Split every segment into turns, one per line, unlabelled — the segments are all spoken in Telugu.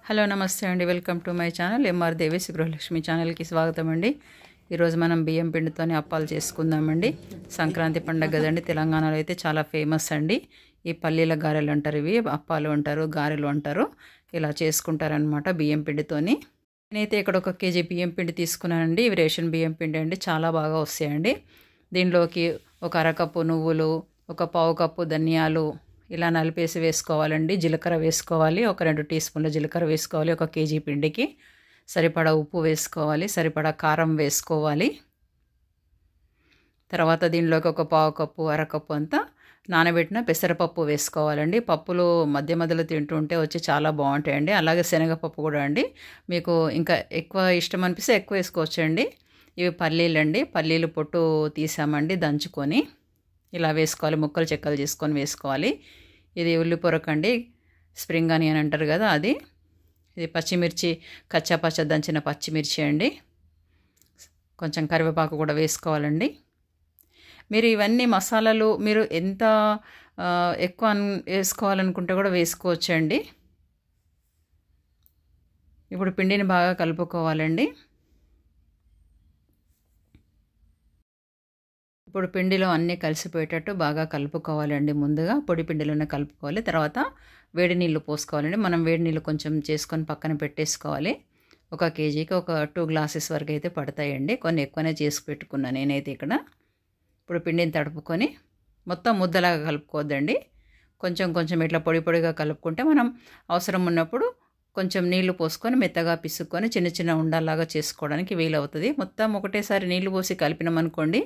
హలో నమస్తే అండి, welcome to my channel MR Devesh Gruhalakshmi ఛానల్కి స్వాగతం అండి. ఈరోజు మనం బియ్యం పిండితోనే అప్పాలు చేసుకుందామండి. సంక్రాంతి పండుగ కదండి, తెలంగాణలో అయితే చాలా ఫేమస్ అండి. ఈ పల్లీల గారెలు అంటారు, ఇవి అప్పాలు అంటారు, గారెలు అంటారు. ఇలా చేసుకుంటారనమాట బియ్యం పిండితోని. నేనైతే ఇక్కడ 1 కేజీ బియ్యం పిండి తీసుకున్నానండి. ఇవి రేషన్ బియ్యం పిండి అండి, చాలా బాగా వస్తాయండి. దీనిలోకి 1 అరకప్పు నువ్వులు, 1 పావు కప్పు ధనియాలు ఇలా నలిపేసి వేసుకోవాలండి. జీలకర్ర వేసుకోవాలి, 1 2 టీ స్పూన్ల జీలకర్ర వేసుకోవాలి. 1 కేజీ పిండికి సరిపడా ఉప్పు వేసుకోవాలి, సరిపడా కారం వేసుకోవాలి. తర్వాత దీనిలోకి 1 పావు కప్పు, అరకప్పు అంతా నానబెట్టిన పెసరపప్పు వేసుకోవాలండి. పప్పులు మధ్య మధ్యలో తింటుంటే వచ్చి చాలా బాగుంటాయండి. అలాగే శనగపప్పు కూడా అండి, మీకు ఇంకా ఎక్కువ ఇష్టం అనిపిస్తే ఎక్కువ వేసుకోవచ్చండి. ఇవి పల్లీలు అండి, పల్లీలు పొట్టు తీసామండి దంచుకొని ఇలా వేసుకోవాలి. ముక్కలు చెక్కలు చేసుకొని వేసుకోవాలి. ఇది ఉల్లిపొరకండి, స్ప్రింగ్ ఆనియన్ అంటారు కదా అది. ఇది పచ్చిమిర్చి, కచ్చా పచ్చ దంచిన పచ్చిమిర్చి అండి. కొంచెం కరివేపాకు కూడా వేసుకోవాలండి. మీరు ఇవన్నీ మసాలాలు మీరు ఎంత ఎక్కువ వేసుకోవాలనుకుంటే కూడా వేసుకోవచ్చండి. ఇప్పుడు పిండిని బాగా కలుపుకోవాలండి. ఇప్పుడు పిండిలో అన్నీ కలిసిపోయేటట్టు బాగా కలుపుకోవాలండి. ముందుగా పొడి పిండిలోనే కలుపుకోవాలి. తర్వాత వేడి నీళ్ళు పోసుకోవాలండి. మనం వేడి నీళ్ళు కొంచెం చేసుకొని పక్కన పెట్టేసుకోవాలి. 1 కేజీకి ఒక 2 గ్లాసెస్ వరకు అయితే పడతాయండి. కొన్ని ఎక్కువనే చేసి పెట్టుకున్నాను నేనైతే ఇక్కడ. ఇప్పుడు పిండిని తడుపుకొని మొత్తం ముద్దలాగా కలుపుకోవద్దండి. కొంచెం కొంచెం ఇట్లా పొడి పొడిగా కలుపుకుంటే మనం అవసరం ఉన్నప్పుడు కొంచెం నీళ్లు పోసుకొని మెత్తగా పిసుక్కొని చిన్న చిన్న ఉండల్లాగా చేసుకోవడానికి వీలవుతుంది. మొత్తం ఒకటేసారి నీళ్లు పోసి కలిపినామనుకోండి,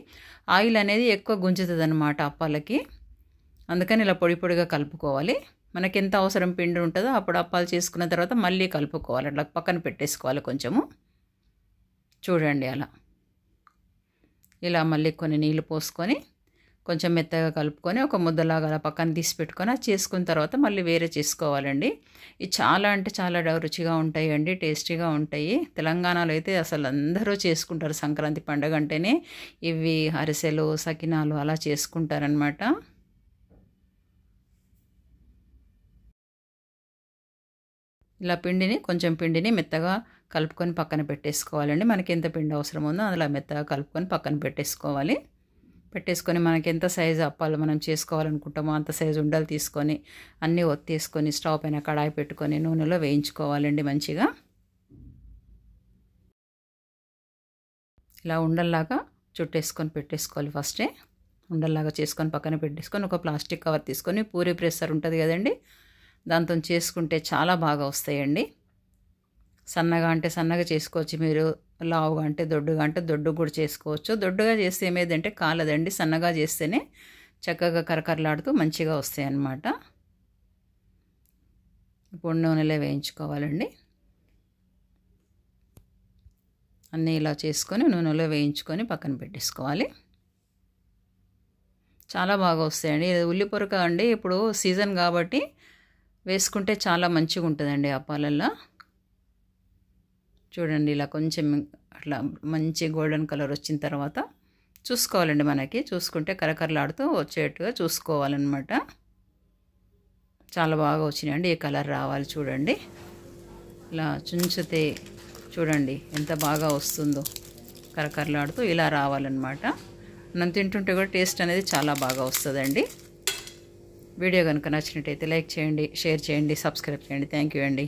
ఆయిల్ అనేది ఎక్కువ గుంజుతుంది అన్నమాట అప్పాలకి. అందుకని ఇలా పొడి పొడిగా కలుపుకోవాలి. మనకి ఎంత అవసరం పిండి ఉంటుందో అప్పుడు అప్పాలు చేసుకున్న తర్వాత మళ్ళీ కలుపుకోవాలి. అట్లా పక్కన పెట్టేసుకోవాలి కొంచెము. చూడండి అలా. ఇలా మళ్ళీ కొన్ని నీళ్లు పోసుకొని కొంచెం మెత్తగా కలుపుకొని ఒక ముద్దలాగా అలా పక్కన తీసి పెట్టుకొని అది చేసుకున్న తర్వాత మళ్ళీ వేరే చేసుకోవాలండి. ఇవి చాలా అంటే చాలా రుచిగా ఉంటాయండి, టేస్టీగా ఉంటాయి. తెలంగాణలో అయితే అసలు అందరూ చేసుకుంటారు. సంక్రాంతి పండుగ అంటేనే ఇవి అరిసెలు, సకినాలు అలా చేసుకుంటారనమాట. ఇలా కొంచెం పిండిని మెత్తగా కలుపుకొని పక్కన పెట్టేసుకోవాలండి. మనకి ఎంత పిండి అవసరం ఉందో అందులో మెత్తగా కలుపుకొని పక్కన పెట్టేసుకోవాలి. పెట్టేసుకొని మనకి ఎంత సైజు అప్పాలు మనం చేసుకోవాలనుకుంటామో అంత సైజు ఉండలు తీసుకొని అన్నీ ఒత్తేసుకొని స్టవ్ పైన కడాయి పెట్టుకొని నూనెలో వేయించుకోవాలండి మంచిగా. ఇలా ఉండల్లాగా చుట్టేసుకొని పెట్టేసుకోవాలి. ఫస్టే ఉండల్లాగా చేసుకొని పక్కన పెట్టేసుకొని ఒక ప్లాస్టిక్ కవర్ తీసుకొని పూరి ప్రెస్సర్ ఉంటుంది కదండి, దాంతో చేసుకుంటే చాలా బాగా వస్తాయండి. సన్నగా అంటే సన్నగా చేసుకోవచ్చు, మీరు లావుగా అంటే దొడ్డుగా కూడా చేసుకోవచ్చు. దొడ్డుగా చేస్తే ఏమేదంటే కాలదండి, సన్నగా చేస్తేనే చక్కగా కరకరలాడుతూ మంచిగా వస్తాయి అన్నమాట. ఇప్పుడు నూనెలో వేయించుకోవాలండి. అన్నీ ఇలా చేసుకొని నూనెలో వేయించుకొని పక్కన పెట్టేసుకోవాలి. చాలా బాగా వస్తాయండి. ఉల్లిపొరక అండి, ఇప్పుడు సీజన్ కాబట్టి వేసుకుంటే చాలా మంచిగా ఉంటుందండి అప్పాలల్లో. చూడండి ఇలా కొంచెం అట్లా మంచి గోల్డెన్ కలర్ వచ్చిన తర్వాత చూసుకోవాలండి. మనకి చూసుకుంటే కరకరలాడుతూ వచ్చేట్టుగా చూసుకోవాలన్నమాట. చాలా బాగా వచ్చినాయండి, ఈ కలర్ రావాలి చూడండి. ఇలా చుంచితే చూడండి ఎంత బాగా వస్తుందో, కరకరలాడుతూ ఇలా రావాలన్నమాట. మనం తింటుంటే కూడా టేస్ట్ అనేది చాలా బాగా వస్తుందండి. వీడియో కనుక నచ్చినట్టయితే లైక్ చేయండి, షేర్ చేయండి, సబ్స్క్రైబ్ చేయండి. థ్యాంక్ యూ అండి.